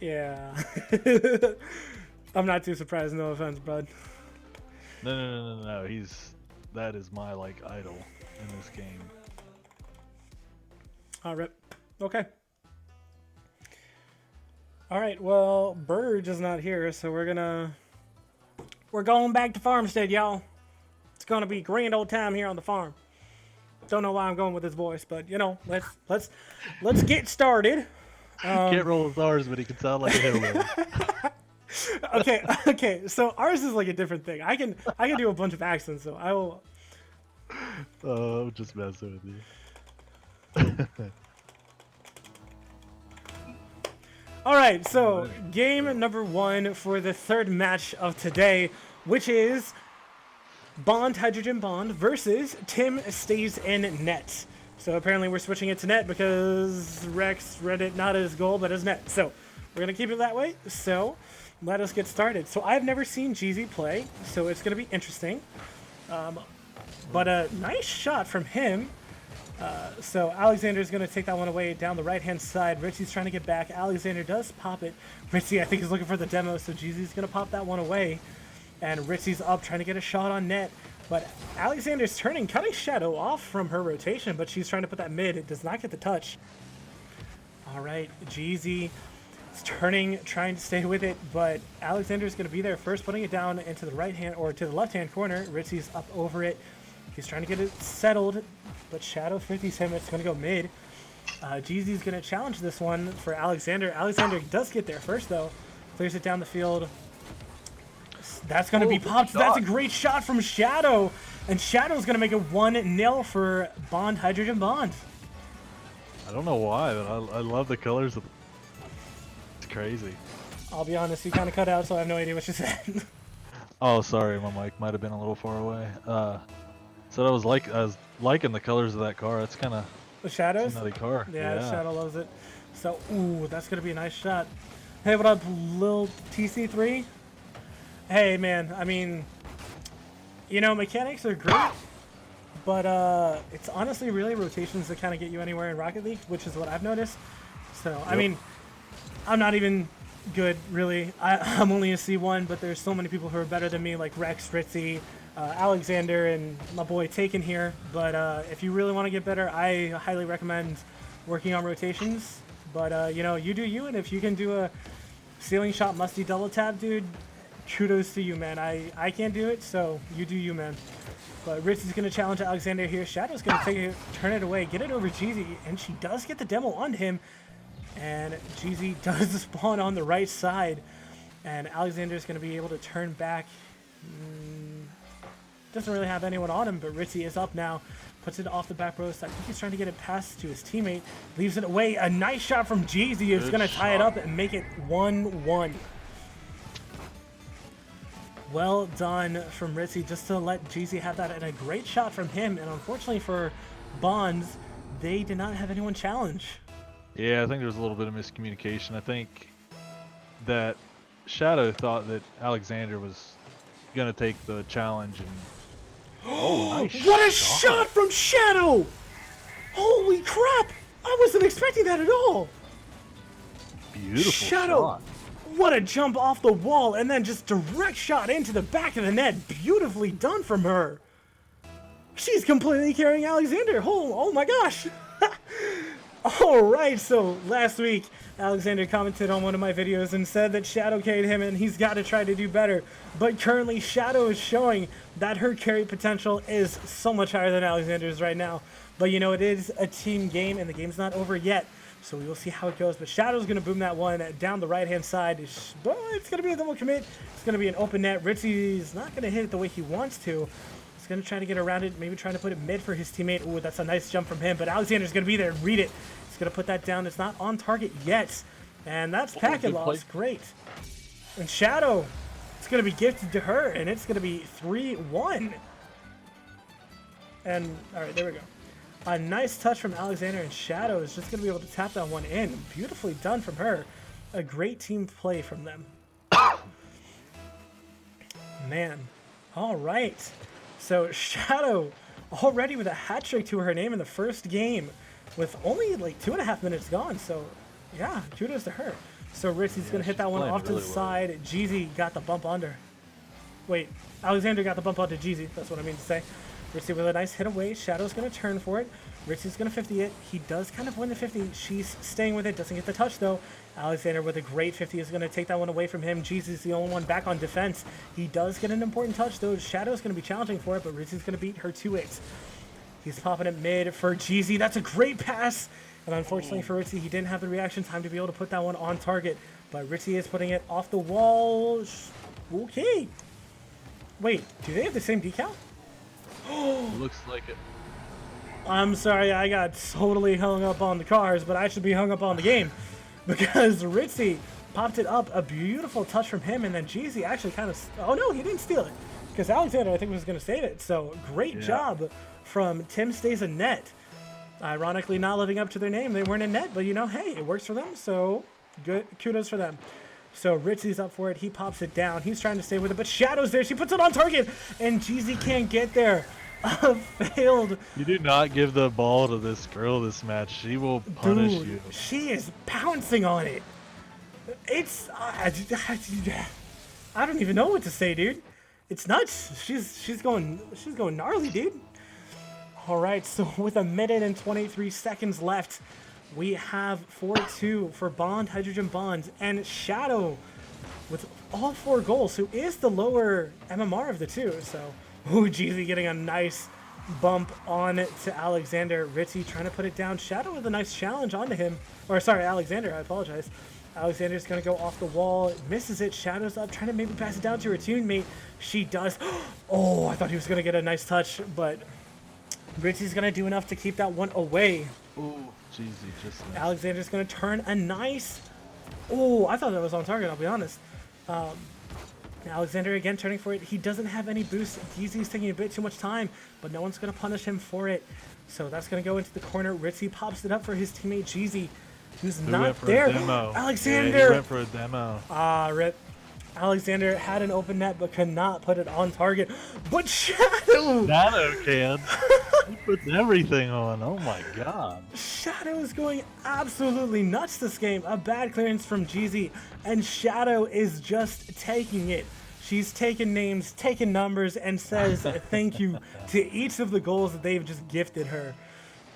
Yeah. I'm not too surprised, no offense, bud. No. That is my like idol in this game. All right. Okay. All right. Well, Burge is not here, so we're going back to Farmstead, y'all. It's gonna be a grand old time here on the farm. Don't know why I'm going with his voice, but you know, let's get started. Can't roll his R's, but he can sound like a hillbilly. Okay. So ours is like a different thing. I can do a bunch of accents, so I will. Oh, I'm just messing with you. All right, so game number 1 for the third match of today, which is Bond Hydrogen Bond versus Tim Stays in Net. So apparently we're switching it to net because Rex read it not as goal but as net. So we're gonna keep it that way. So let us get started. So I've never seen Jeezy play, so it's gonna be interesting. But a nice shot from him. So Alexander's going to take that one away down the right-hand side. Ritzy's trying to get back. Alexander does pop it. Ritzy, I think, is looking for the demo, so Jeezy's going to pop that one away. And Ritzy's up trying to get a shot on net. But Alexander's turning, cutting Shadow off from her rotation, but she's trying to put that mid. It does not get the touch. All right, Jeezy is turning, trying to stay with it, but Alexander's going to be there first, putting it down into the right-hand or to the left-hand corner. Ritzy's up over it. He's trying to get it settled, but Shadow 50s him. It's going to go mid. Jeezy's going to challenge this one for Alexander. Alexander does get there first, though. Clears it down the field. That's going to be popped. That's a great shot from Shadow. And Shadow's going to make it 1-0 for Bond Hydrogen Bond. I don't know why, but I love the colors. It's crazy. I'll be honest, you kind of cut out, so I have no idea what you said. Oh, sorry, my mic might have been a little far away. So I was liking the colors of that car. That's kind of The Shadows? a nutty car. Yeah, Shadow loves it. So, ooh, that's going to be a nice shot. Hey, what up, Lil TC3? Hey, man, I mean, you know, mechanics are great, but it's honestly really rotations that kind of get you anywhere in Rocket League, which is what I've noticed. So, I mean, I'm not even good, really. I'm only a C1, but there's so many people who are better than me, like Rex, Ritzy, Alexander, and my boy Taken here. But if you really want to get better, I highly recommend working on rotations. But, you know, you do you, and if you can do a ceiling shot musty double tap, dude, kudos to you, man. I can't do it, so you do you, man. But Ritzy's going to challenge Alexander here. Shadow's going to take it, turn it away, get it over Jeezy, and she does get the demo on him. And Jeezy does spawn on the right side. And Alexander's going to be able to turn back. Doesn't really have anyone on him, but Ritzy is up now. Puts it off the back post. I think he's trying to get it past to his teammate. Leaves it away. A nice shot from Jeezy is going to tie it up and make it 1-1. Well done from Ritzy just to let Jeezy have that. And a great shot from him. And unfortunately for Bonds, they did not have anyone challenge. Yeah, I think there was a little bit of miscommunication. I think that Shadow thought that Alexander was going to take the challenge. And nice What a shot from Shadow! Holy crap! I wasn't expecting that at all. Beautiful Shadow, shot. what a jump off the wall and then just direct shot into the back of the net. Beautifully done from her. She's completely carrying Alexander. Oh my gosh. All right, so last week, Alexander commented on one of my videos and said that Shadow carried him and he's got to try to do better. But currently, Shadow is showing that her carry potential is so much higher than Alexander's right now. But you know, it is a team game and the game's not over yet. So we will see how it goes. But Shadow's going to boom that one down the right-hand side. It's going to be a double commit. It's going to be an open net. Ritzy's not going to hit it the way he wants to. He's going to try to get around it, maybe trying to put it mid for his teammate. Ooh, that's a nice jump from him. But Alexander's going to be there and read it. He's going to put that down. It's not on target yet. And that's packet loss. Great. And Shadow, it's going to be gifted to her, and it's going to be 3-1. And, all right, there we go. A nice touch from Alexander, and Shadow is just going to be able to tap that one in. Beautifully done from her. A great team play from them. Man. All right. So Shadow already with a hat trick to her name in the first game with only like 2.5 minutes gone. So yeah, kudos to her. So Ritzy's going to hit she's that one playing off to the really well. side. Jeezy got the bump under. Wait, Alexander got the bump onto Jeezy. That's what I mean to say. Ritzy with a nice hit away. Shadow's going to turn for it. Ritzy's going to 50 it. He does kind of win the 50. She's staying with it. Doesn't get the touch, though. Alexander with a great 50 is going to take that one away from him. Jeezy's the only one back on defense. He does get an important touch, though. Shadow's going to be challenging for it, but Ritzy's going to beat her 2-8. He's popping it mid for Jeezy. That's a great pass. And unfortunately for Ritzy, he didn't have the reaction time to be able to put that one on target. But Ritzy is putting it off the wall. Okay. Wait, do they have the same decal? Looks like it. I'm sorry, I got totally hung up on the cars, but I should be hung up on the game. Because Ritzy popped it up. A beautiful touch from him, and then Jeezy actually kind of... Oh, no, he didn't steal it. Because Alexander, I think, was going to save it. So, great job from Tim Stays in Net. Ironically, not living up to their name. They weren't in net, but, you know, hey, it works for them. So, good. Kudos for them. So, Ritzy's up for it. He pops it down. He's trying to stay with it, but Shadow's there. She puts it on target, and Jeezy can't get there. Failed. You do not give the ball to this girl this match. She will punish Dude, you. she is pouncing on it. It's... I don't even know what to say, dude. It's nuts. She's going gnarly, dude. All right, so with 1 minute and 23 seconds left, we have 4-2 for Bond, Hydrogen Bond, and Shadow with all 4 goals, who is the lower MMR of the two. So, ooh, Jeezy getting a nice bump on to Alexander. Ritzy trying to put it down. Shadow with a nice challenge onto him. Or, sorry, Alexander, I apologize. Alexander's going to go off the wall, misses it. Shadow's up, trying to maybe pass it down to her teammate. She does. Oh, I thought he was going to get a nice touch, but Ritzy's going to do enough to keep that one away. Ooh, Jeezy just missed. Alexander's going to turn a nice... Oh, I thought that was on target, I'll be honest. Alexander again turning for it. He doesn't have any boost. Jeezy's taking a bit too much time, but no one's going to punish him for it. So that's going to go into the corner. Ritzy pops it up for his teammate Jeezy, who's not there. Alexander! Yeah, he went for a demo. Ah, rip. Alexander had an open net but could not put it on target. But Shadow! Nano can. He puts everything on. Oh my god. Shadow is going absolutely nuts this game. A bad clearance from Jeezy, and Shadow is just taking it. She's taking names, taking numbers, and says thank you to each of the goals that they've just gifted her.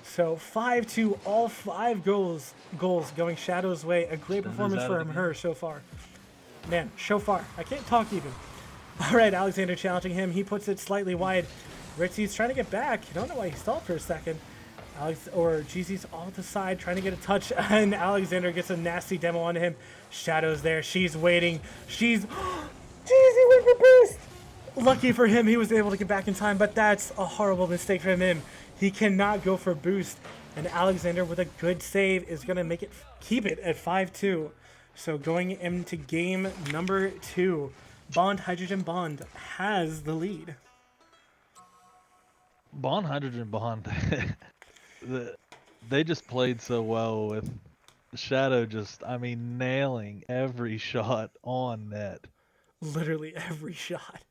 So 5-2, all 5 goals going Shadow's way. A great performance from her so far. Man, so far. I can't talk even. All right, Alexander challenging him. He puts it slightly wide. Ritzy's trying to get back. I don't know why he stalled for a second. Jeezy's off the side trying to get a touch, and Alexander gets a nasty demo onto him. Shadow's there. She's waiting. Jeezy went for boost. Lucky for him, he was able to get back in time, but that's a horrible mistake from him. He cannot go for boost, and Alexander with a good save is going to keep it at 5-2. So going into game number 2, Bond Hydrogen Bond has the lead. Bond Hydrogen Bond. They just played so well with Shadow just, I mean, nailing every shot on net. Literally every shot.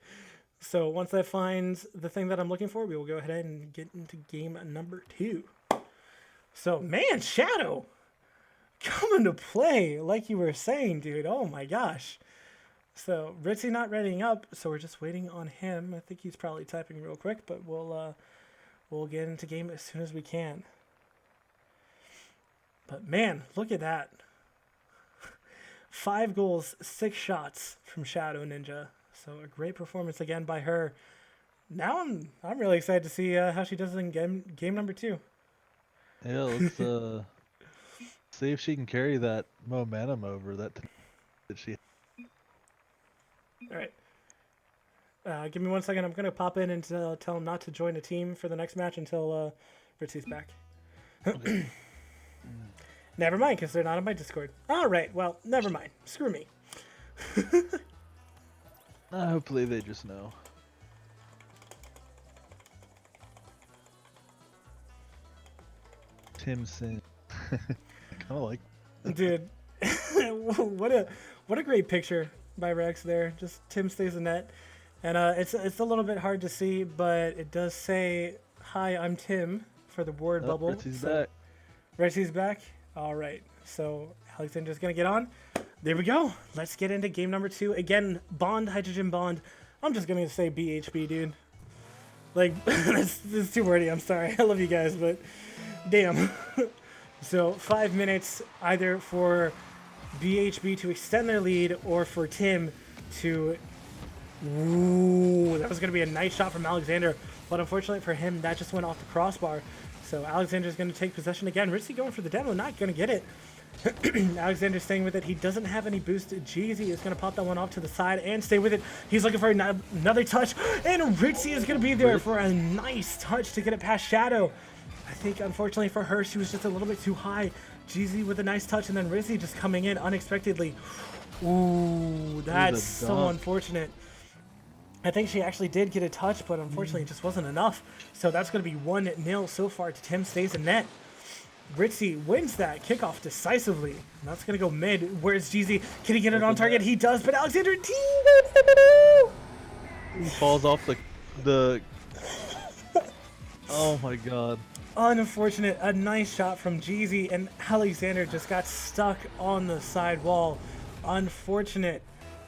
So once that finds the thing that I'm looking for, we will go ahead and get into game number 2. So, man, Shadow coming to play, like you were saying, dude. Oh my gosh. So Ritzy not readying up, so we're just waiting on him. I think he's probably typing real quick, but we'll get into game as soon as we can. But man, look at that. 5 goals, 6 shots from Shadow Ninja. So a great performance again by her. Now I'm really excited to see how she does in game number 2. Yeah, let's see if she can carry that momentum over that she. All right. Give me 1 second. I'm gonna pop in and tell him not to join the team for the next match until Ritzy's back. Okay. Never mind, because they're not on my Discord. All right. Well, never mind. Screw me. Hopefully they just know. Tim Sin. I kind of like. Dude, what a great picture by Rex there. Just Tim stays in net, and it's a little bit hard to see, but it does say hi, I'm Tim for the word bubble. Ritzy's back. Ritzy's back. All right, so Alexander's gonna get on. there we go. Let's get into game number 2. Again, Bond, Hydrogen Bond. I'm just going to say BHB, dude. Like, this is too wordy. I'm sorry. I love you guys, but damn. So 5 minutes either for BHB to extend their lead or for Tim to... Ooh, that was going to be a nice shot from Alexander. But unfortunately for him, that just went off the crossbar. So Alexander's going to take possession again. Ritzy going for the demo, not going to get it. Alexander staying with it. He doesn't have any boost. Jeezy is going to pop that one off to the side and stay with it. He's looking for another touch. And Ritzy is going to be there for a nice touch to get it past Shadow. I think, unfortunately for her, she was just a little bit too high. Jeezy with a nice touch, and then Ritzy just coming in unexpectedly. Ooh, that's so unfortunate. I think she actually did get a touch, but unfortunately it just wasn't enough. So that's going to be 1-0 so far to Tim stays in net. Ritzy wins that kickoff decisively. And that's going to go mid. Where's Jeezy? Can he get it on target? He does, but Alexander T. He falls off the... Oh my god. Unfortunate. A nice shot from Jeezy, and Alexander just got stuck on the side wall. Unfortunate.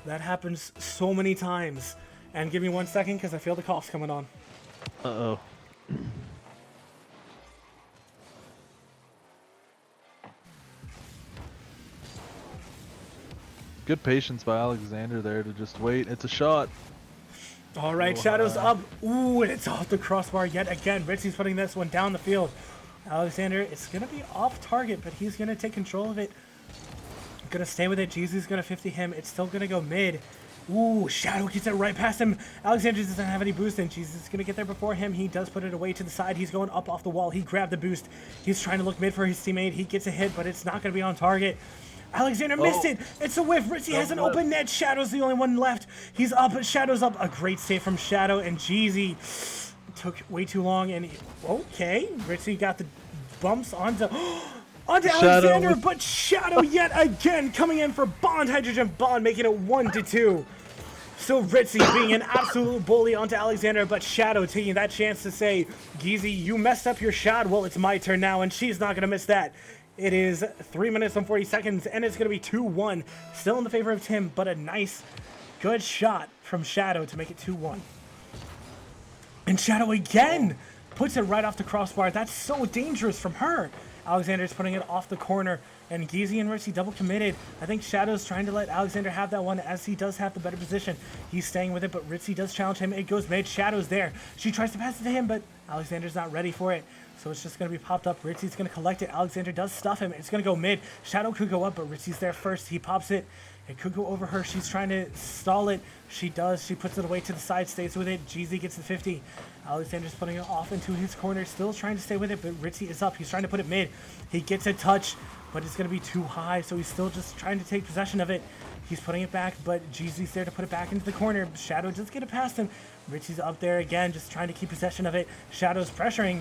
That happens so many times. And give me 1 second because I feel the cough's coming on. Uh-oh. Good patience by Alexander there to just wait. It's a shot. All right, Shadow's up. Ooh, and it's off the crossbar yet again. Ritzy's putting this one down the field. Alexander, it's going to be off target, but he's going to take control of it. Going to stay with it. Jeezy's going to 50 him. It's still going to go mid. Ooh, Shadow gets it right past him. Alexander doesn't have any boost, and Jeezy's going to get there before him. He does put it away to the side. He's going up off the wall. He grabbed the boost. He's trying to look mid for his teammate. He gets a hit, but it's not going to be on target. Alexander missed it. It's a whiff. Ritzy has an open net. Shadow's the only one left. He's up. Shadow's up. A great save from Shadow, and Jeezy took way too long. And okay, Ritzy got the bumps onto Alexander, but Shadow yet again coming in for Bond, Hydrogen Bond, making it 1-2. So Ritzy being an absolute bully onto Alexander, but Shadow taking that chance to say, Geezy, you messed up your shot. Well, it's my turn now, and she's not going to miss that. It is 3 minutes and 40 seconds, and it's going to be 2-1. Still in the favor of Tim, but a nice, good shot from Shadow to make it 2-1. And Shadow again puts it right off the crossbar. That's so dangerous from her. Alexander's putting it off the corner, and Geezy and Ritzy double committed. I think Shadow's trying to let Alexander have that one, as he does have the better position. He's staying with it, but Ritzy does challenge him. It goes mid. Shadow's there. She tries to pass it to him, but Alexander's not ready for it. So it's just going to be popped up. Ritzy's going to collect it. Alexander does stuff him. It's going to go mid. Shadow could go up, but Ritzy's there first. He pops it. It could go over her. She's trying to stall it. She does. She puts it away to the side, stays with it. Jeezy gets the 50. Alexander's putting it off into his corner, still trying to stay with it, but Ritzy is up. He's trying to put it mid. He gets a touch, but it's going to be too high, so he's still just trying to take possession of it. He's putting it back, but Jeezy's there to put it back into the corner. Shadow just get it past him. Ritzy's up there again, just trying to keep possession of it. Shadow's pressuring,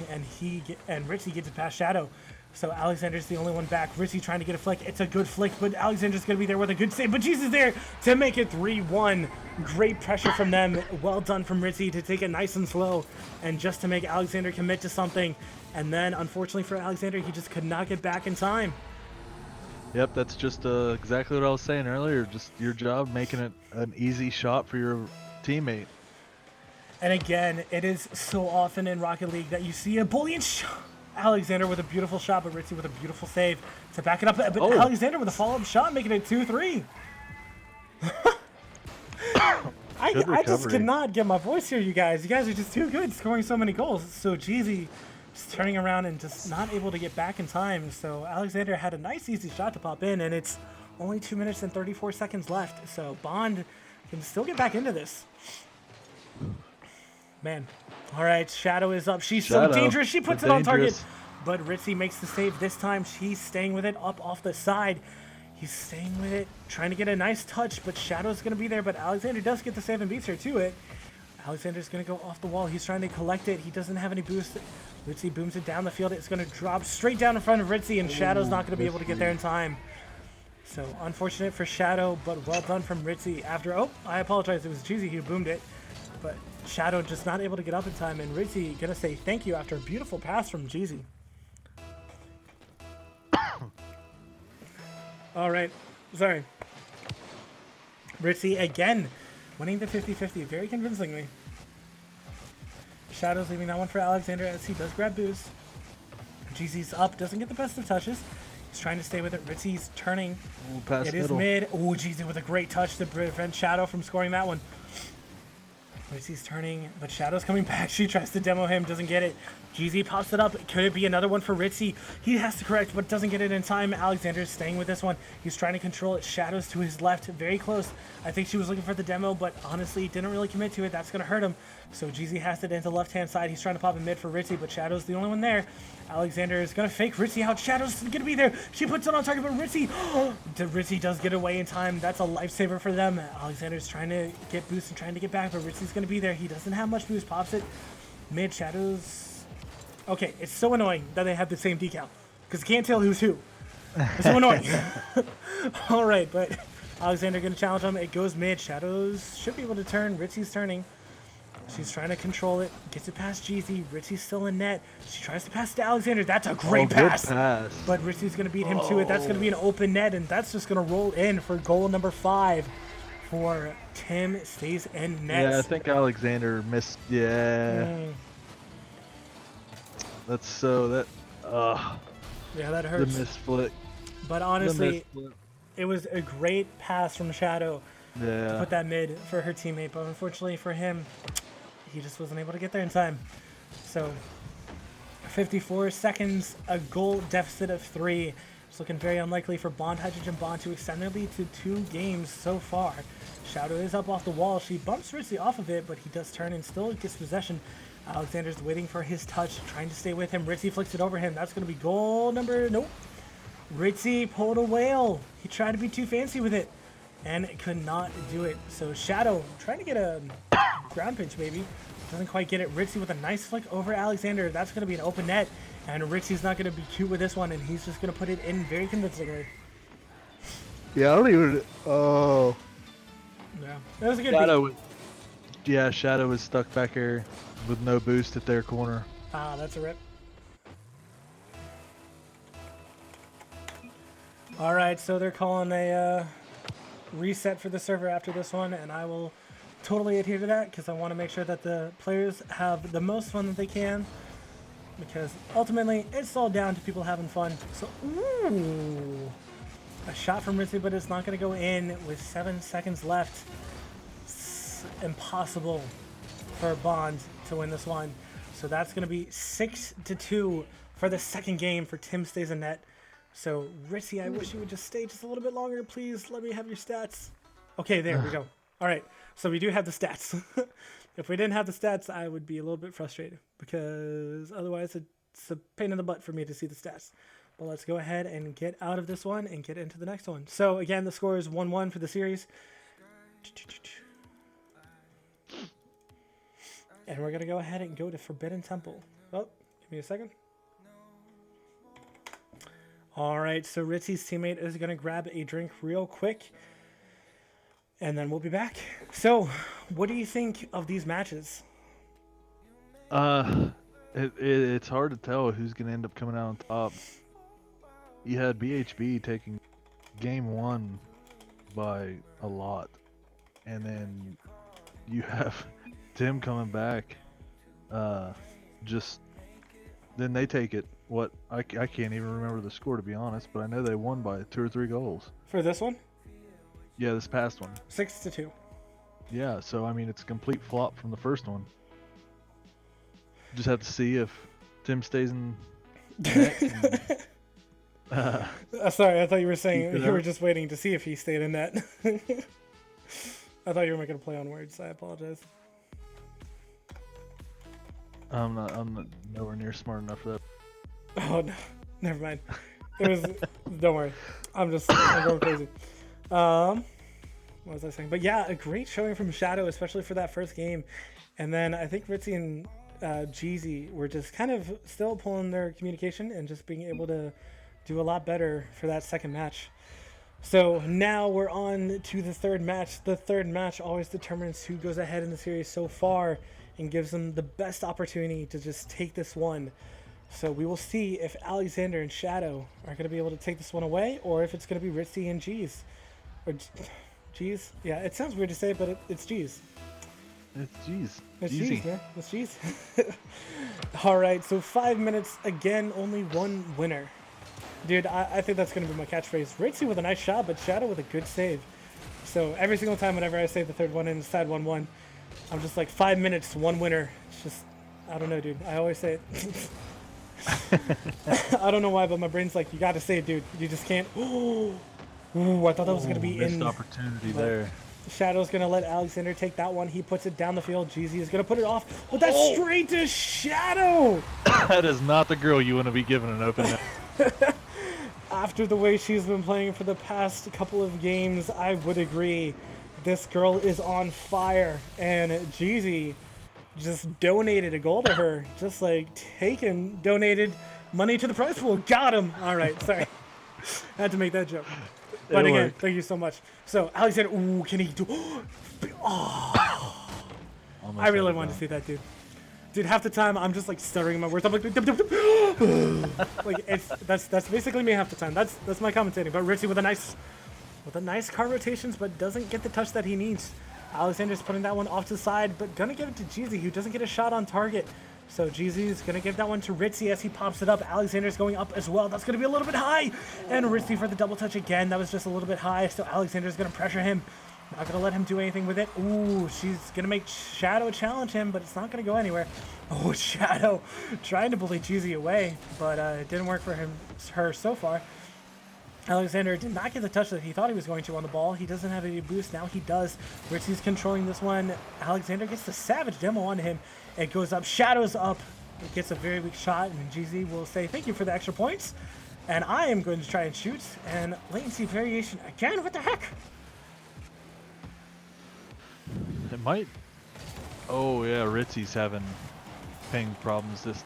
and Ritzy gets it past Shadow. So Alexander's the only one back. Ritzy trying to get a flick. It's a good flick, but Alexander's going to be there with a good save. But Jeezy's there to make it 3-1. Great pressure from them. Well done from Ritzy to take it nice and slow and just to make Alexander commit to something. And then, unfortunately for Alexander, he just could not get back in time. Yep, that's just exactly what I was saying earlier. Just your job, making it an easy shot for your teammate. And again, it is so often in Rocket League that you see a bullying shot. Alexander with a beautiful shot, but Ritzy with a beautiful save to back it up. But Alexander with a follow-up shot, making it 2-3. I just could not get my voice here, you guys. You guys are just too good, scoring so many goals. So Jeezy just turning around and just not able to get back in time. So Alexander had a nice, easy shot to pop in, and it's only 2 minutes and 34 seconds left. So Bond can still get back into this. Man. All right, Shadow is up. She's so dangerous. She puts it on target. But Ritzy makes the save this time. She's staying with it up off the side. He's staying with it, trying to get a nice touch, but Shadow's going to be there. But Alexander does get the save and beats her to it. Alexander's going to go off the wall. He's trying to collect it. He doesn't have any boost. Ritzy booms it down the field. It's going to drop straight down in front of Ritzy, and Shadow's not going to be able to get there in time. So unfortunate for Shadow, but well done from Ritzy. After, I apologize. It was Jeezy who boomed it. But Shadow just not able to get up in time, and Ritzy gonna say thank you after a beautiful pass from Jeezy. All right, sorry. Ritzy again winning the 50-50 very convincingly. Shadow's leaving that one for Alexander as he does grab boost. GZ's up, doesn't get the best of touches. He's trying to stay with it. Ritzy's turning. Ooh, pass It is middle. mid. Oh, GZ with a great touch to prevent Shadow from scoring that one. Ritzy's turning, but Shadow's coming back. She tries to demo him, doesn't get it. GZ pops it up. Could it be another one for Ritzy? He has to correct, but doesn't get it in time. Alexander's staying with this one. He's trying to control it. Shadow's to his left, very close. I think she was looking for the demo, but honestly didn't really commit to it. That's going to hurt him. So GZ has it into the left-hand side. He's trying to pop a mid for Ritzy, but Shadow's the only one there. Alexander is going to fake Ritzy out. Shadow's going to be there. She puts it on target, but Ritzy does get away in time. That's a lifesaver for them. Alexander's trying to get boost and trying to get back, but Ritzy's going to be there. He doesn't have much boost. Pops it. Mid. Shadow's... Okay, it's so annoying that they have the same decal, because you can't tell who's who. It's so annoying. All right, but Alexander going to challenge him. It goes mid. Shadows should be able to turn. Ritzy's turning. She's trying to control it. Gets it past GZ. Ritzy's still in net. She tries to pass to Alexander. That's a great pass. But Ritzy's going to beat him to it. That's going to be an open net, and that's just going to roll in for goal number 5 for Tim Stays in net. Yeah, I think Alexander missed. Yeah. That's so that. Yeah, that The hurts. misflick. But honestly, it was a great pass from Shadow to Yeah. put that mid for her teammate. But unfortunately for him, he just wasn't able to get there in time. So 54 seconds, a goal deficit of 3. It's looking very unlikely for Bond, Hydrogen Bond to extend their lead to 2 games so far. Shadow is up off the wall. She bumps Ritzy off of it, but he does turn and still gets possession. Alexander's waiting for his touch, trying to stay with him. Ritzy flicks it over him. That's going to be goal number... Nope. Ritzy pulled a whale. He tried to be too fancy with it and could not do it. So Shadow trying to get a ground pinch maybe. Doesn't quite get it. Ritzy with a nice flick over Alexander. That's going to be an open net. And Ritzy's not going to be cute with this one, and he's just going to put it in very convincingly. Yeah, I don't even. Oh. Yeah, that was a good Shadow. Yeah, Shadow was stuck back here with no boost at their corner. Ah, that's a rip. All right, so they're calling a reset for the server after this one, and I will totally adhere to that because I want to make sure that the players have the most fun that they can, because ultimately it's all down to people having fun. So, ooh, a shot from Ritzy, but it's not going to go in with 7 seconds left. It's impossible for Bond to win this one. So that's going to be 6-2 for the second game for Tim Stays in net. So, Ritzy, I wish you would just stay just a little bit longer. Please let me have your stats. Okay, there we go. All right, so we do have the stats. If we didn't have the stats, I would be a little bit frustrated because otherwise it's a pain in the butt for me to see the stats. But let's go ahead and get out of this one and get into the next one. So, again, the score is 1-1 for the series. And we're going to go ahead and go to Forbidden Temple. Oh, give me a second. All right, so Ritzy's teammate is going to grab a drink real quick, and then we'll be back. So, what do you think of these matches? It's hard to tell who's gonna end up coming out on top. You had BHB taking game 1 by a lot, and then you have Tim coming back. Then they take it. What I can't even remember the score, to be honest, but I know they won by 2 or 3 goals. For this one? Yeah, this past one. 6-2. Yeah, so I mean it's a complete flop from the first one. Just have to see if Tim stays in. Sorry, I thought you were saying Keep it you were up. just waiting to see if he stayed in net. I thought you were making a play on words. I apologize. I'm not nowhere near smart enough for that. Oh no, never mind. It was. Don't worry. I'm going crazy. What was I saying? But yeah, a great showing from Shadow, especially for that first game. And then I think Ritzy and Jeezy were just kind of still pulling their communication and just being able to do a lot better for that second match. So now we're on to the third match. The third match always determines who goes ahead in the series so far and gives them the best opportunity to just take this one. So we will see if Alexander and Shadow are going to be able to take this one away, or if it's going to be Ritzy and Jeez. Or Jeez. Yeah, it sounds weird to say, but it's G's. It's G's. It's Easy. G's, yeah. It's G's. All right, so 5 minutes again, only one winner. Dude, I think that's going to be my catchphrase. Ritzy with a nice shot, but Shadow with a good save. So every single time whenever I say the third one inside 1-1, I'm just like 5 minutes, one winner. It's just, I don't know, dude. I always say it. I don't know why, but my brain's like, you got to say it, dude. You just can't. Ooh, I thought that was going to be missed in. opportunity there. Shadow's going to let Alexander take that one. He puts it down the field. Jeezy is going to put it off. Oh, that's straight to Shadow. That is not the girl you want to be giving an open net. After the way she's been playing for the past couple of games, I would agree. This girl is on fire. And Jeezy just donated a goal to her. Just like donated money to the prize pool. Got him. All right, sorry. I had to make that joke. But It again, worked. thank you so much. So, Alexander, ooh, can he do... Oh, Almost I really had it wanted to down. see that, dude. Dude, half the time, I'm just, like, stuttering my words. I'm like... like, that's basically me half the time. That's my commentating. But Ritzy with a nice car rotations, but doesn't get the touch that he needs. Alexander's putting that one off to the side, but gonna give it to Jeezy, who doesn't get a shot on target. So Jeezy's gonna give that one to Ritzy as he pops it up. Alexander's going up as well. That's gonna be a little bit high. And Ritzy for the double touch again. That was just a little bit high. So Alexander's gonna pressure him. Not gonna let him do anything with it. Ooh, she's gonna make Shadow challenge him, but it's not gonna go anywhere. Oh, Shadow trying to bully Jeezy away, but it didn't work for her so far. Alexander did not get the touch that he thought he was going to on the ball. He doesn't have any boost. Now he does. Ritzy's controlling this one. Alexander gets the savage demo on him. It goes up. Shadow's up. It gets a very weak shot. And GZ will say thank you for the extra points. And I am going to try and shoot. And latency variation again. What the heck? It might. Oh yeah, Ritzy's having ping problems. This.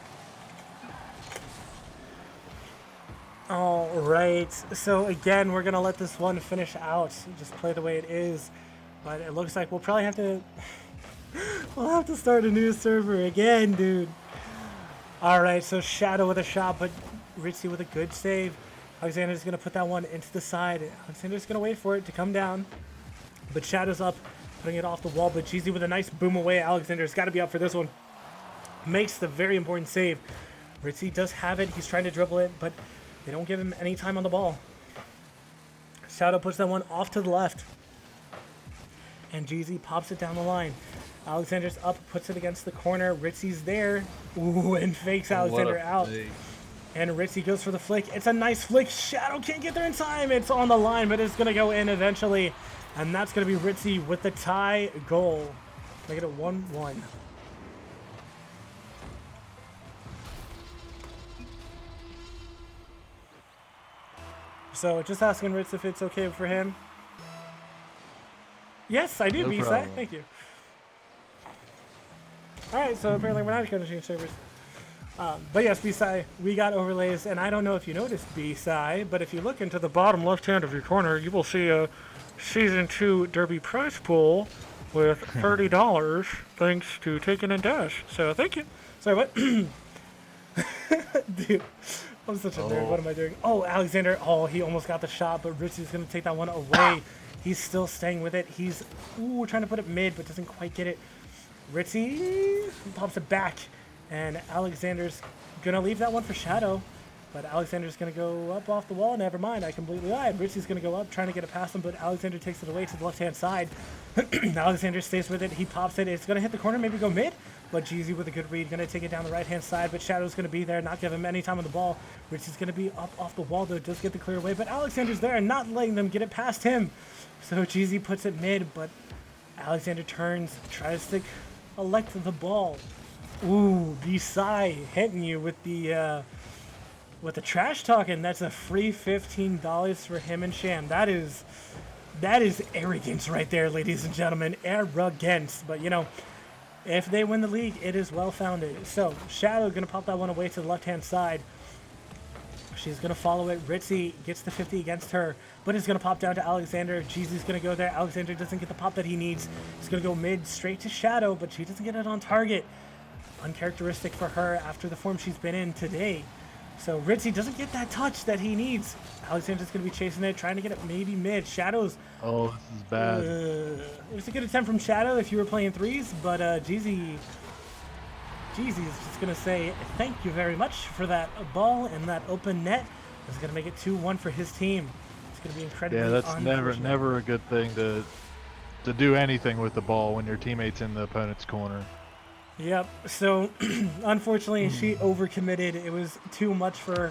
All right. So again, we're gonna let this one finish out. Just play the way it is. But it looks like we'll probably have to. We'll have to start a new server again, dude. All right. So Shadow with a shot, but Ritzy with a good save. Alexander's gonna put that one into the side. Alexander's gonna wait for it to come down, but Shadow's up, putting it off the wall. But Jeezy with a nice boom away. Alexander's got to be up for this one. Makes the very important save. Ritzy does have it. He's trying to dribble it, but they don't give him any time on the ball. Shadow puts that one off to the left. And Jeezy pops it down the line. Alexander's up, puts it against the corner. Ritzy's there. Ooh, and fakes Alexander out. And Ritzy goes for the flick. It's a nice flick. Shadow can't get there in time. It's on the line, but it's going to go in eventually. And that's going to be Ritzy with the tie goal. Make it a 1-1. So just asking Ritz if it's okay for him. Yes, I do, No B-Side. problem. Thank you. Alright, so apparently we're not going to change servers. But yes, B-Side, we got overlays, and I don't know if you noticed, B-Side, but if you look into the bottom left hand of your corner, you will see a Season 2 Derby prize pool with $30 thanks to Taken and Dash. So thank you. Sorry, what? Dude, I'm such a nerd. What am I doing? Oh, Alexander. Oh, he almost got the shot, but Ritzy's going to take that one away. He's still staying with it. He's trying to put it mid, but doesn't quite get it. Ritzy pops it back, and Alexander's going to leave that one for Shadow. But Alexander's going to go up off the wall. Never mind, I completely lied. Ritzy's going to go up, trying to get it past him, but Alexander takes it away to the left-hand side. Alexander stays with it. He pops it. It's going to hit the corner, maybe go mid. But Jeezy with a good read, going to take it down the right-hand side. But Shadow's going to be there, not give him any time on the ball. Ritzy's going to be up off the wall, though. Does get the clear away. But Alexander's there and not letting them get it past him. So Jeezy puts it mid, but Alexander turns, tries to elect the ball. Ooh, B-Side hitting you with the trash talking. That's a free $15 for him and Sham. That is arrogance right there, ladies and gentlemen. Arrogance. But, you know, if they win the league, it is well-founded. So, Shadow going to pop that one away to the left-hand side. She's going to follow it. Ritzy gets the 50 against her, but it's going to pop down to Alexander. Jeezy's going to go there. Alexander doesn't get the pop that he needs. He's going to go mid straight to Shadow, but she doesn't get it on target. Uncharacteristic for her after the form she's been in today. So Ritzy doesn't get that touch that he needs. Alexander's going to be chasing it, trying to get it maybe mid. Shadows. Oh, this is bad. It was a good attempt from Shadow if you were playing threes, but Jeezy is just going to say thank you very much for that ball and that open net. It's going to make it 2-1 for his team. It's going to be incredibly Yeah, that's unfortunate. never a good thing to do anything with the ball when your teammate's in the opponent's corner. Yep. So, unfortunately, she overcommitted. It was too much for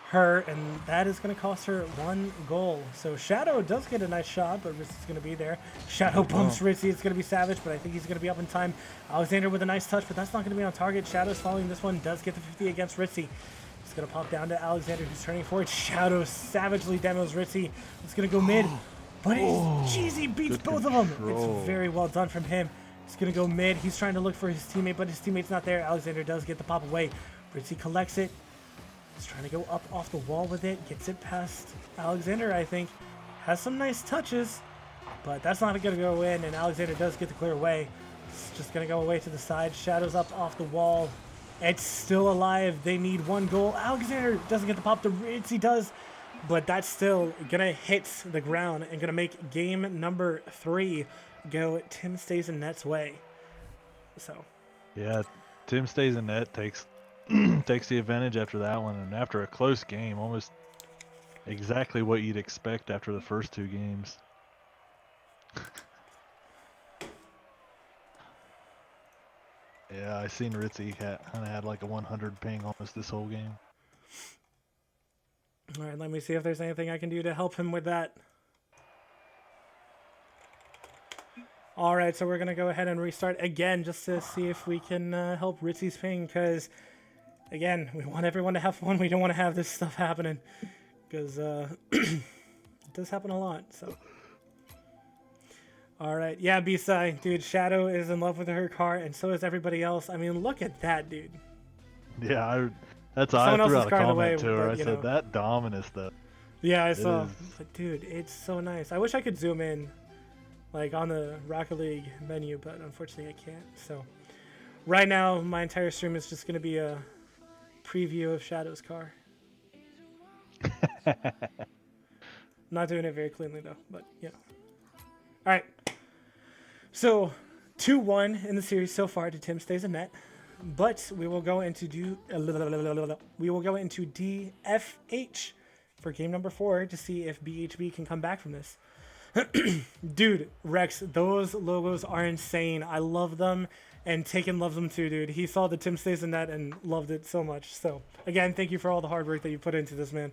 her, and that is going to cost her 1 goal. So, Shadow does get a nice shot, but Ritzy's going to be there. Shadow bumps Ritzy. It's going to be savage, but I think he's going to be up in time. Alexander with a nice touch, but that's not going to be on target. Shadow's following this one. Does get the 50 against Ritzy. It's going to pop down to Alexander, who's turning forward. Shadow savagely demos Ritzy. It's going to go mid, but Jeezy beats both of them. It's very well done from him. He's going to go mid. He's trying to look for his teammate, but his teammate's not there. Alexander does get the pop away. Ritzy collects it. He's trying to go up off the wall with it. Gets it past Alexander, I think. Has some nice touches, but that's not going to go in, and Alexander does get the clear away. It's just going to go away to the side. Shadow's up off the wall. It's still alive. They need 1 goal. Alexander doesn't get the pop. The Ritzy does, but that's still going to hit the ground and going to make game number 3 go Tim Stays in Net's way. So yeah, Tim Stays in Net takes takes the advantage after that one, and after a close game, almost exactly what you'd expect after the first 2 games. Yeah, I seen Ritzy kind of had like a 100 ping almost this whole game. all right, let me see if there's anything I can do to help him with that. All right, so we're going to go ahead and restart again just to see if we can help Ritzy's ping, because, again, we want everyone to have fun. We don't want to have this stuff happening, because it does happen a lot, so. All right, yeah, B-Side, dude, Shadow is in love with her car, and so is everybody else. I mean, look at that, dude. Yeah, that's I Someone threw else's out a car in the comment way, to her. but, I you said, know. that Dominus stuff. Yeah, I saw. is. But, dude, it's so nice. I wish I could zoom in, like, on the Rocket League menu, but unfortunately I can't. So, right now, my entire stream is just going to be a preview of Shadow's car. Not doing it very cleanly, though, but, yeah. All right. So, 2-1 in the series so far to Tim Stays in Net. But we will go into DFH for game number 4 to see if BHB can come back from this. Dude, Rex, those logos are insane. I love them, and Taken loves them too, dude. He saw the Tim Stays in Net and loved it so much. So, again, thank you for all the hard work that you put into this, man.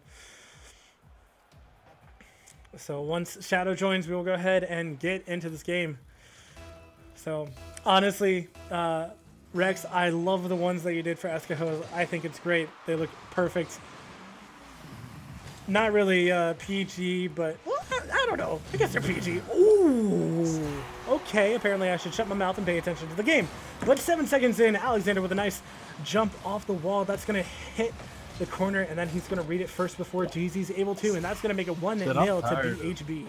So, once Shadow joins, we will go ahead and get into this game. So, honestly, Rex, I love the ones that you did for Escajos. I think it's great. They look perfect. Not really PG, but well, I don't know. I guess they're PG. Ooh. Okay, apparently I should shut my mouth and pay attention to the game. But 7 seconds in, Alexander with a nice jump off the wall. That's going to hit the corner, and then he's going to read it first before Jeezy's able to, and that's going to make it 1-0 to BHB.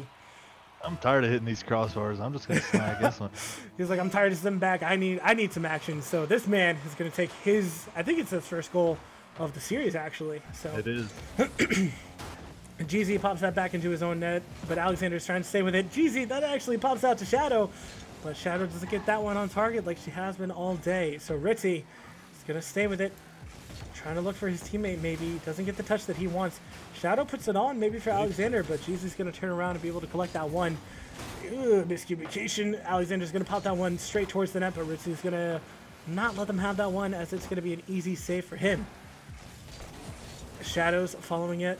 I'm tired of hitting these crossbars. I'm just gonna snag this one. He's like, I'm tired of sitting back. I need some action. So this man is gonna take his, I think it's his first goal of the series actually. So It is. Jeezy pops that back into his own net, but Alexander's trying to stay with it. Jeezy, that actually pops out to Shadow, but Shadow doesn't get that one on target like she has been all day. So Ritzy is gonna stay with it, trying to look for his teammate maybe. Doesn't get the touch that he wants. Shadow puts it on maybe for Alexander, but Jeezy's going to turn around and be able to collect that one. Miscommunication. Alexander's going to pop that one straight towards the net, but Ritzy's going to not let them have that one as it's going to be an easy save for him. Shadow's following it.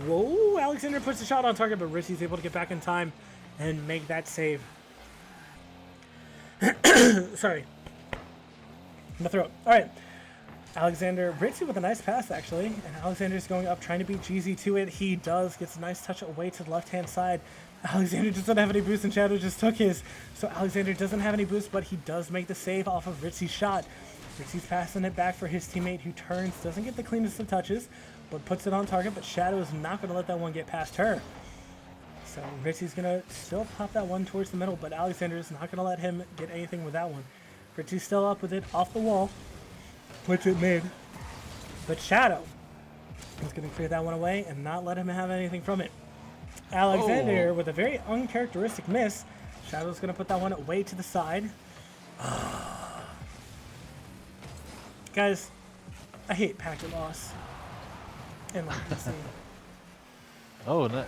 Whoa, Alexander puts the shot on target, but Ritzy's able to get back in time and make that save. Sorry. My throat. All right. Alexander, Ritzy with a nice pass, actually. And Alexander's going up, trying to beat Jeezy to it. He does. Gets a nice touch away to the left-hand side. Alexander doesn't have any boost, and Shadow just took his. So Alexander doesn't have any boost, but he does make the save off of Ritzy's shot. Ritzy's passing it back for his teammate, who turns. Doesn't get the cleanest of touches, but puts it on target. But Shadow is not going to let that one get past her. So Ritzy's going to still pop that one towards the middle, but Alexander is not going to let him get anything with that one. Ritzy's still up with it off the wall. Puts it mid. But Shadow is going to clear that one away and not let him have anything from it. Alexander with a very uncharacteristic miss. Shadow's going to put that one way to the side. Guys, I hate packet loss in like DC. Oh, no,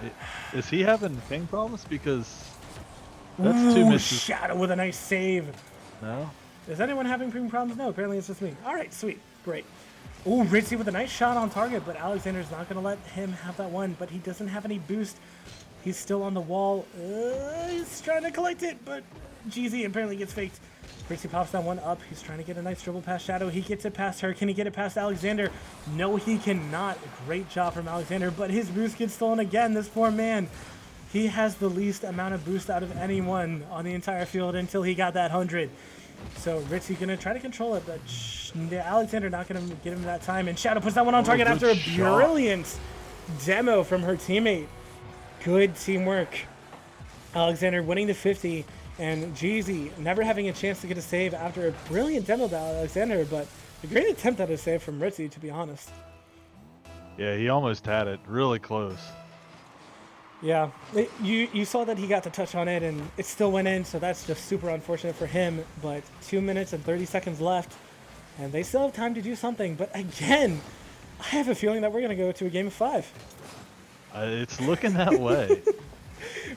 is he having ping problems? Because that's two misses. Shadow with a nice save. No? Is anyone having ping problems? No, apparently it's just me. All right, sweet, great. Ooh, Ritzy with a nice shot on target, but Alexander's not going to let him have that one, but he doesn't have any boost. He's still on the wall. He's trying to collect it, but GZ apparently gets faked. Ritzy pops that one up. He's trying to get a nice dribble past Shadow. He gets it past her. Can he get it past Alexander? No, he cannot. Great job from Alexander, but his boost gets stolen again. This poor man. He has the least amount of boost out of anyone on the entire field until he got that 100. So Ritzy gonna try to control it, but Alexander not gonna get him that time. And Shadow puts that one on target after a brilliant demo from her teammate. Good teamwork. Alexander winning the 50, and Jeezy never having a chance to get a save after a brilliant demo to Alexander, but a great attempt at a save from Ritzy, to be honest. Yeah, he almost had it. Really close. Yeah, you saw that he got the touch on it, and it still went in, so that's just super unfortunate for him. But 2 minutes and 30 seconds left, and they still have time to do something. But again, I have a feeling that we're going to go to a game of 5. It's looking that way.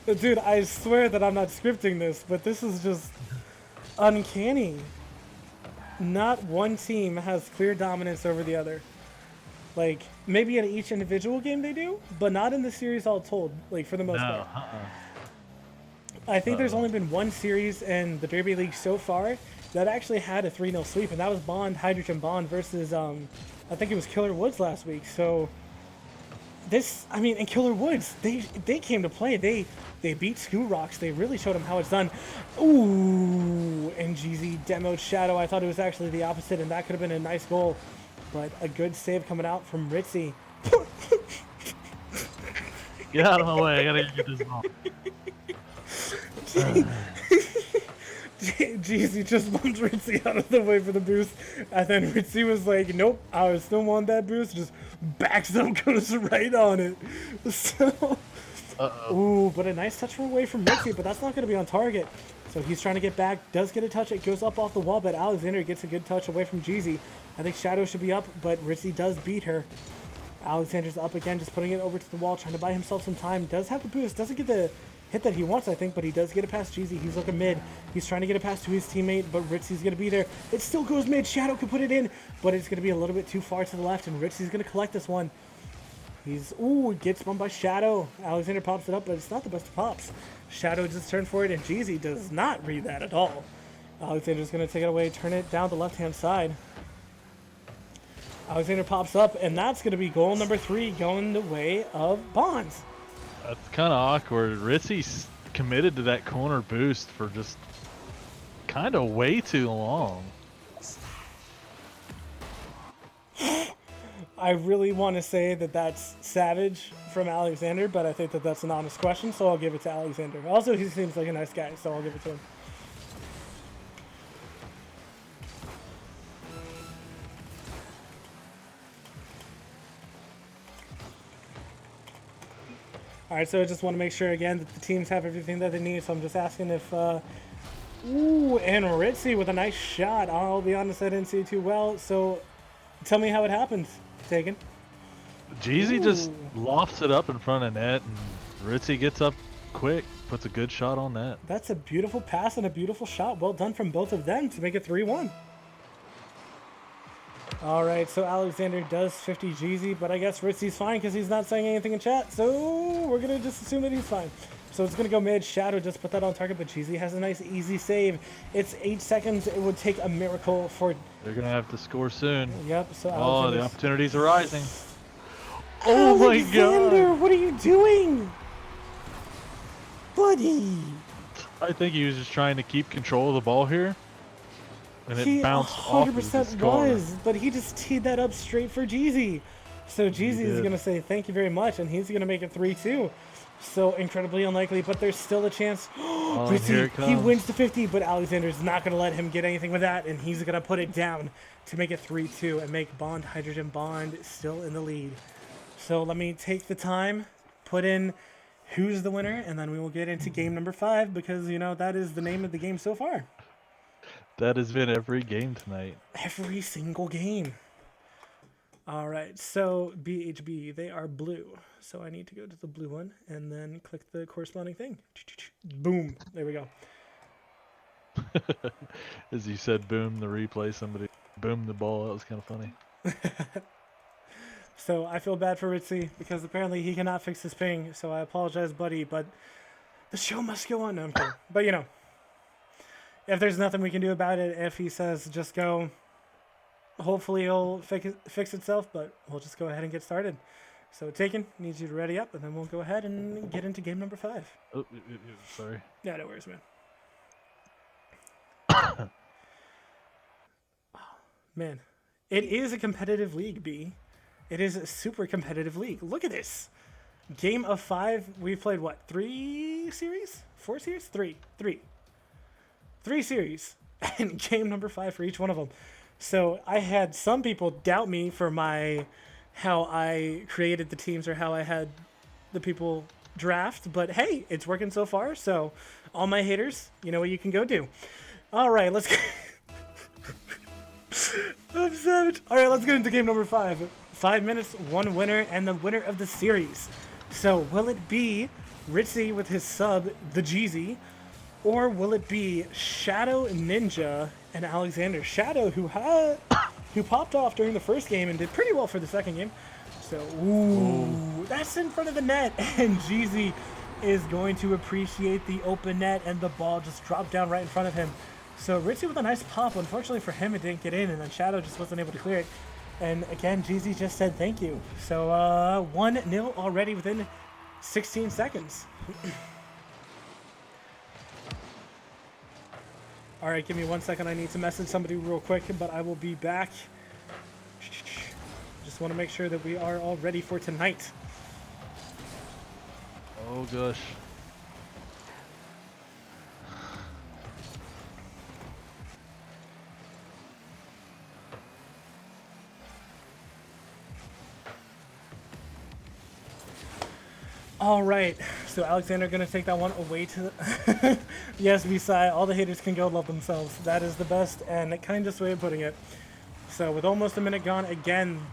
But dude, I swear that I'm not scripting this, but this is just uncanny. Not one team has clear dominance over the other. Like, maybe in each individual game they do, but not in the series all told, like, for the most part. I think there's only been one series in the Derby League so far that actually had a 3-0 sweep, and that was Bond, Hydrogen Bond versus, I think it was Killer Woods last week. So, this, I mean, and Killer Woods, they came to play. They beat Skoo Rocks. They really showed them how it's done. Ooh, and GZ demoed Shadow. I thought it was actually the opposite, and that could have been a nice goal. But a good save coming out from Ritzy. Get out of my way. I gotta get this ball. Jeezy just bumped Ritzy out of the way for the boost. And then Ritzy was like, nope, I still want that boost. Just backs up, goes right on it. So, ooh, but a nice touch away from Ritzy, but that's not going to be on target. So he's trying to get back, does get a touch. It goes up off the wall, but Alexander gets a good touch away from Jeezy. I think Shadow should be up, but Ritzy does beat her. Alexander's up again, just putting it over to the wall, trying to buy himself some time. Does have the boost, doesn't get the hit that he wants, I think, but he does get it past Jeezy. He's looking mid. He's trying to get it past to his teammate, but Ritzy's going to be there. It still goes mid. Shadow can put it in, but it's going to be a little bit too far to the left, and Ritzy's going to collect this one. Ooh, gets bumped by Shadow. Alexander pops it up, but it's not the best of pops. Shadow just turned for it, and Jeezy does not read that at all. Alexander's going to take it away, turn it down the left-hand side. Alexander pops up, and that's going to be goal number 3 going the way of Bonds. That's kind of awkward. Ritzy's committed to that corner boost for just kind of way too long. I really want to say that that's savage from Alexander, but I think that that's an honest question, so I'll give it to Alexander. Also, he seems like a nice guy, so I'll give it to him. All right, so I just want to make sure again that the teams have everything that they need. So I'm just asking if, ooh, and Ritzy with a nice shot. I'll be honest, I didn't see it too well. So tell me how it happened, Tegan. Jeezy just lofts it up in front of net, and Ritzy gets up quick, puts a good shot on net. That's a beautiful pass and a beautiful shot. Well done from both of them to make it 3-1. All right, so Alexander does 50 Jeezy, but I guess Ritzy's fine because he's not saying anything in chat, so we're going to just assume that he's fine. So it's going to go mid. Shadow just put that on target, but Jeezy has a nice easy save. It's 8 seconds. It would take a miracle for... They're going to have to score soon. Yep, so oh, the opportunities are rising. Oh my God. What are you doing? Buddy. I think he was just trying to keep control of the ball here. And it bounced off of his car. But he just teed that up straight for Jeezy. So Jeezy is going to say thank you very much, and he's going to make it 3-2. So incredibly unlikely, but there's still a chance. Oh, here it He comes. wins the 50, but Alexander's not going to let him get anything with that, and he's going to put it down to make it 3-2 and make Bond Hydrogen Bond still in the lead. So let me take the time, put in who's the winner, and then we will get into game number 5 because, you know, that is the name of the game so far. That has been every game tonight. Every single game. All right, so BHB, they are blue. So I need to go to the blue one and then click the corresponding thing. Boom, there we go. As you said, boom, the replay, somebody boomed the ball. That was kind of funny. So I feel bad for Ritzy because apparently he cannot fix his ping. So I apologize, buddy, but the show must go on. No, I'm kidding. But you know, if there's nothing we can do about it, if he says just go, hopefully it'll fix itself, but we'll just go ahead and get started. So Taken, needs you to ready up, and then we'll go ahead and get into game number 5. Oh, sorry. Yeah, no worries, man. Man, it is a competitive league, B. It is a super competitive league. Look at this. Game of 5, we've played what, 3 series? 4 series? 3 series. And game number 5 for each one of them. So I had some people doubt me for how I created the teams or how I had the people draft, but hey, it's working so far. So all my haters, you know what you can go do. All right, let's go. I'm savage. All right, let's get into game number 5. 5 minutes, 1 winner, and the winner of the series. So will it be Ritzy with his sub, the Jeezy, or will it be Shadow Ninja and Alexander? Shadow, who popped off during the first game and did pretty well for the second game. So, ooh, that's in front of the net, and Jeezy is going to appreciate the open net, and the ball just dropped down right in front of him. So Ritzy with a nice pop. Unfortunately for him, it didn't get in, and then Shadow just wasn't able to clear it. And again, Jeezy just said thank you. So 1-0 already within 16 seconds. All right, give me 1 second. I need to message somebody real quick, but I will be back. Just want to make sure that we are all ready for tonight. Oh, gosh. All right, so Alexander going to take that one away to the... Yes, Visai, all the haters can go love themselves. That is the best and kindest way of putting it. So with almost a minute gone, again,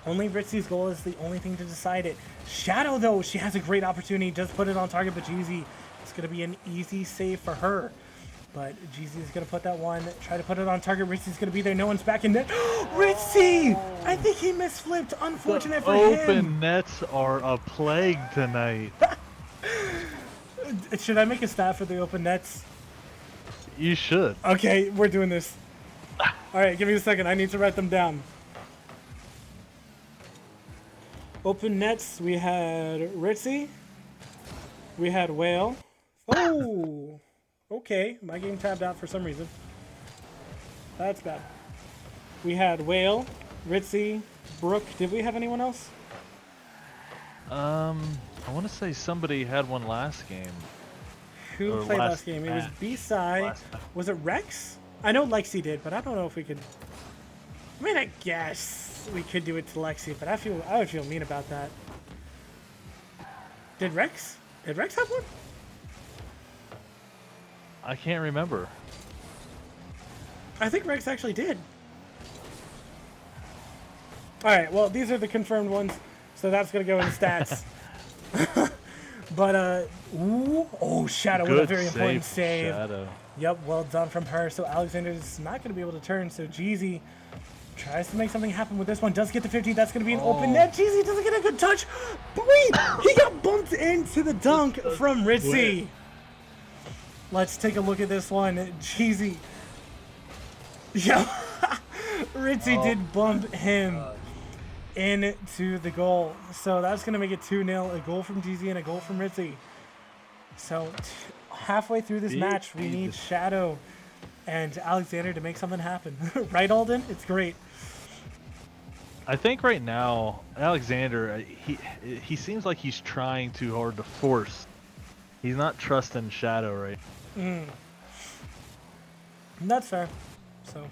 only Ritzy's goal is the only thing to decide it. Shadow, though, she has a great opportunity. Just put it on target, but Jeezy, it's going to be an easy save for her. But Jeezy's going to put that one, try to put it on target. Ritzy's going to be there. No one's back in net. Ritzy! I think he misflipped. Unfortunate for him. Open nets are a plague tonight. Should I make a stat for the open nets? You should. Okay, we're doing this. All right, give me a second. I need to write them down. Open nets, we had Ritzy. We had Whale. Oh! Okay, my game tabbed out for some reason. That's bad. We had Whale, Ritzy, Brooke. Did we have anyone else? I want to say somebody had one last game. Who Or played last last game? It was match. B-Side. Last match. Was it Rex? I know Lexi did, but I don't know if we could... I mean, I guess we could do it to Lexi, but I would feel mean about that. Did Rex have one? I can't remember. I think Rex actually did. Alright, well, these are the confirmed ones, so that's going to go in the stats. But, ooh, oh, Shadow with a very important save. Shadow. Yep, well done from her. So Alexander's not going to be able to turn, so Jeezy tries to make something happen with this one. Does get the 50, that's going to be an open net. Jeezy doesn't get a good touch. But wait, he got bumped into the dunk from Ritzy. Let's take a look at this one. Jeezy. Yeah, Ritzy did bump him into the goal. So that's going to make it 2-0. A goal from Jeezy and a goal from Ritzy. So halfway through this match, we need Shadow and Alexander to make something happen. Right, Alden? It's great. I think right now Alexander, he seems like he's trying too hard to force. He's not trusting Shadow right. That's fair. So,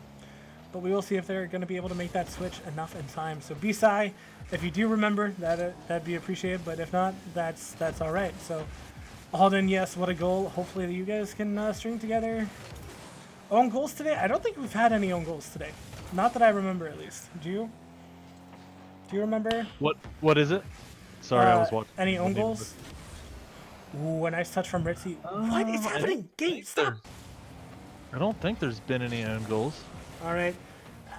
but we will see if they're going to be able to make that switch enough in time. So, B-Sai, if you do remember, that'd be appreciated. But if not, that's all right. So, Alden, yes, what a goal. Hopefully, you guys can string together own goals today. I don't think we've had any own goals today. Not that I remember, at least. Do you? Do you remember? What is it? Sorry, I was watching. Any own goals? Ooh, a nice touch from Ritzy. What is happening? Game, stop! I don't think there's been any own goals. All right.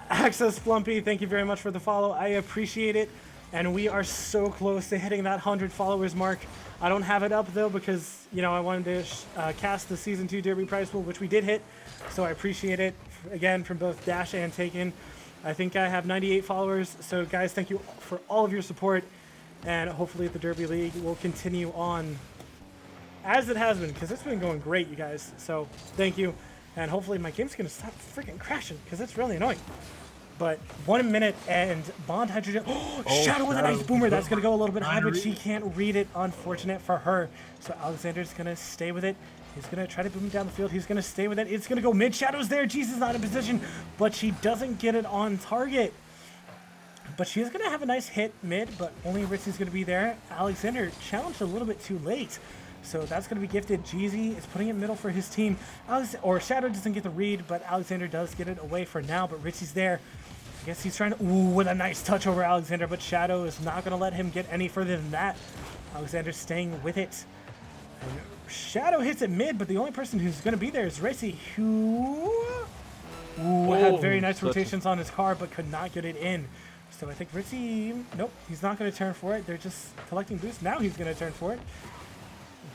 Access Flumpy, thank you very much for the follow. I appreciate it. And we are so close to hitting that 100 followers mark. I don't have it up, though, because, you know, I wanted to cast the Season 2 Derby prize pool, which we did hit. So I appreciate it, again, from both Dash and Taken. I think I have 98 followers. So, guys, thank you for all of your support. And hopefully the Derby League will continue on as it has been, because it's been going great, you guys. So, thank you. And hopefully my game's going to stop freaking crashing, because it's really annoying. But 1 minute and Bond Hydrogen. Oh, Shadow with a nice boomer. That's going to go a little bit high, but she can't read it. Unfortunate for her. So Alexander's going to stay with it. He's going to try to boom down the field. He's going to stay with it. It's going to go mid. Shadow's there. Jesus not in position, but she doesn't get it on target. But she is going to have a nice hit mid, but only Ritzy's going to be there. Alexander challenged a little bit too late. So that's going to be gifted. Jeezy is putting it middle for his team. Shadow doesn't get the read, but Alexander does get it away for now. But Ritzy's there. I guess he's trying to... Ooh, with a nice touch over Alexander, but Shadow is not going to let him get any further than that. Alexander's staying with it. And Shadow hits it mid, but the only person who's going to be there is Ritzy, who had very nice rotations on his car, but could not get it in. So I think Ritzy... Nope, he's not going to turn for it. They're just collecting boosts. Now he's going to turn for it.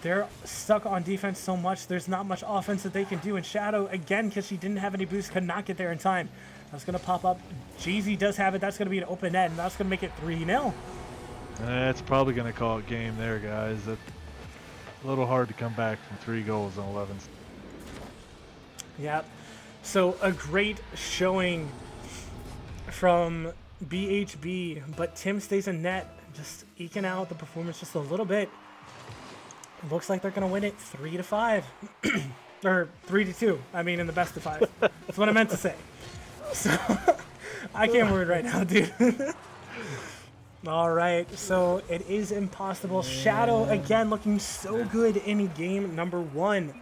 They're stuck on defense so much. There's not much offense that they can do. And Shadow, again, because she didn't have any boosts, could not get there in time. That's going to pop up. Jeezy does have it. That's going to be an open net, and that's going to make it 3-0. That's probably going to call it game there, guys. That's a little hard to come back from 3 goals in 11. Yeah. So a great showing from BHB, but Tim stays in net, just eking out the performance just a little bit. It looks like they're going to win it 3-5. Or 3-2. I mean, in the best of 5. That's what I meant to say. So, I can't word right now, dude. All right, so it is impossible. Shadow, again, looking so good in game number 1.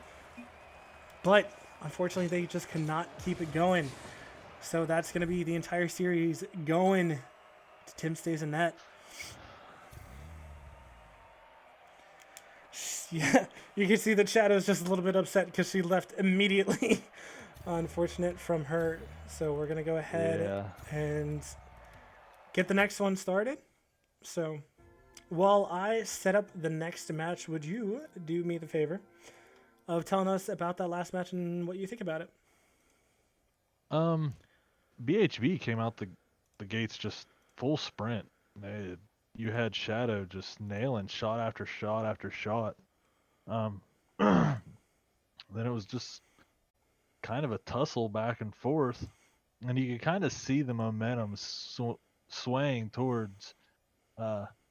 But, unfortunately, they just cannot keep it going. So that's going to be the entire series going to Tim stays in net. Yeah, you can see that Shadow's just a little bit upset because she left immediately. Unfortunate from her. So we're going to go ahead and get the next one started. So while I set up the next match, would you do me the favor of telling us about that last match and what you think about it? BHB came out the gates just full sprint. You had Shadow just nailing shot after shot after shot. Then it was just kind of a tussle back and forth, and you could kind of see the momentum swaying towards